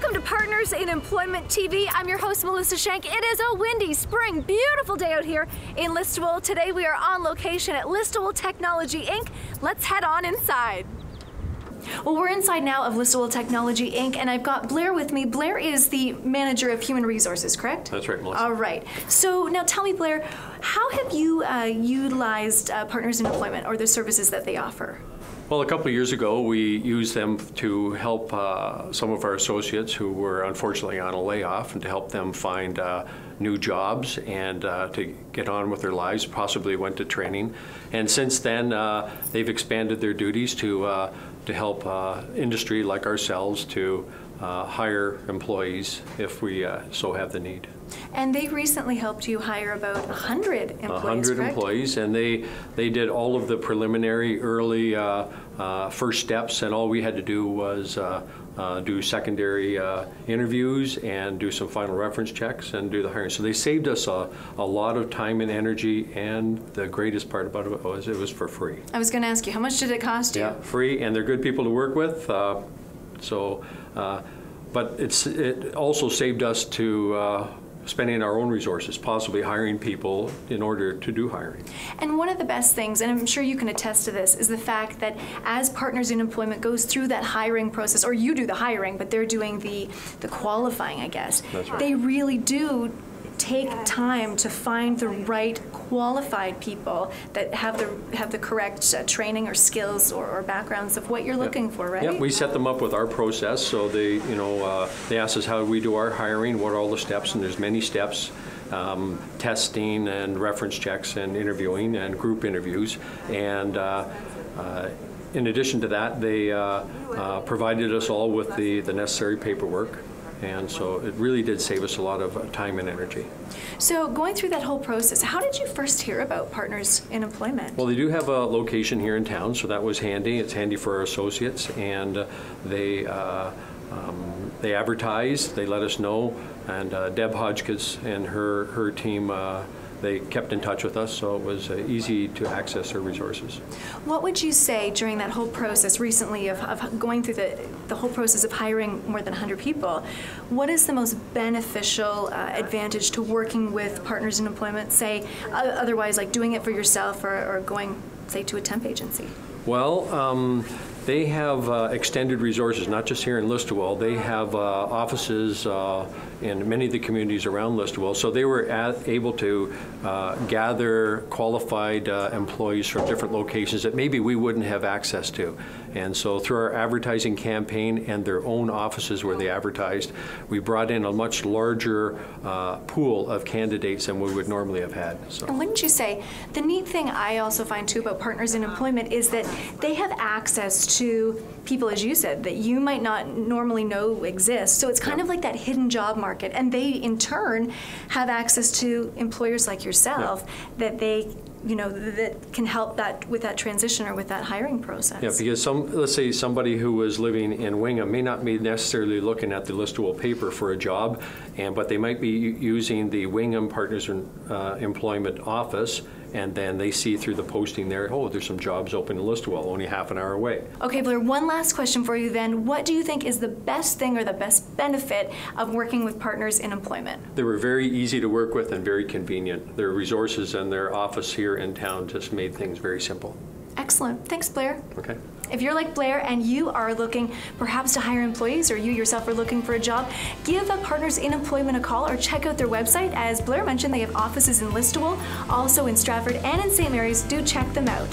Welcome to Partners in Employment TV. I'm your host, Melissa Shank. It is a windy, spring, beautiful day out here in Listowel. Today we are on location at Listowel Technology, Inc. Let's head on inside. Well, we're inside now of Listowel Technology, Inc., and I've got Blair with me. Blair is the manager of human resources, correct? That's right, Melissa. All right. So now tell me, Blair, how have you utilized Partners in Employment or the services that they offer? Well, a couple of years ago, we used them to help some of our associates who were unfortunately on a layoff, and to help them find new jobs and to get on with their lives, possibly went to training. And since then, they've expanded their duties to help industry like ourselves to hire employees if we so have the need. And they recently helped you hire about 100 employees, 100 correct? employees, and they did all of the preliminary, early first steps, and all we had to do was do secondary interviews and do some final reference checks and do the hiring. So they saved us a lot of time and energy, and the greatest part about it was for free. I was going to ask you, how much did it cost you? Yeah, free, and they're good people to work with. But it also saved us to spending our own resources, possibly hiring people in order to do hiring. And one of the best things, and I'm sure you can attest to this, is the fact that as Partners in Employment goes through that hiring process, or you do the hiring, but they're doing the qualifying, I guess. That's right. They really do take time to find the right qualified people that have the correct training or skills or backgrounds of what you're looking for, right? Yeah, we set them up with our process. So they ask us how we do our hiring, what are all the steps, and there's many steps. Testing and reference checks and interviewing and group interviews. And in addition to that, they provided us all with the necessary paperwork. And so it really did save us a lot of time and energy. So going through that whole process, how did you first hear about Partners in Employment? Well, they do have a location here in town, so that was handy. It's handy for our associates, and they advertised, they let us know, and Deb Hodgkiss and her team, they kept in touch with us, so it was easy to access our resources. What would you say during that whole process recently of going through the whole process of hiring more than 100 people? What is the most beneficial advantage to working with Partners in Employment, say, otherwise like doing it for yourself or going, say, to a temp agency? Well, they have extended resources, not just here in Listowel. They have offices in many of the communities around Listowel. So they were able to gather qualified employees from different locations that maybe we wouldn't have access to. And so through our advertising campaign and their own offices where they advertised, we brought in a much larger pool of candidates than we would normally have had. So. And wouldn't you say, the neat thing I also find too about Partners in Employment is that they have access to people, as you said, that you might not normally know exist. So it's kind of like that hidden job market. And they, in turn, have access to employers like yourself that they, that can help that with that transition or with that hiring process. Yeah, because let's say somebody who was living in Wingham may not be necessarily looking at the Listowel paper for a job, but they might be using the Wingham Partners in Employment office, and then they see through the posting there, oh, there's some jobs open in Listowel, only half an hour away. Okay, Blair, one last question for you then. What do you think is the best thing or the best benefit of working with Partners in Employment? They were very easy to work with and very convenient. Their resources and their office here in town just made things very simple. Excellent. Thanks, Blair. Okay. If you're like Blair and you are looking perhaps to hire employees, or you yourself are looking for a job, give Partners in Employment a call or check out their website. As Blair mentioned, they have offices in Listowel, also in Stratford and in St. Mary's. Do check them out.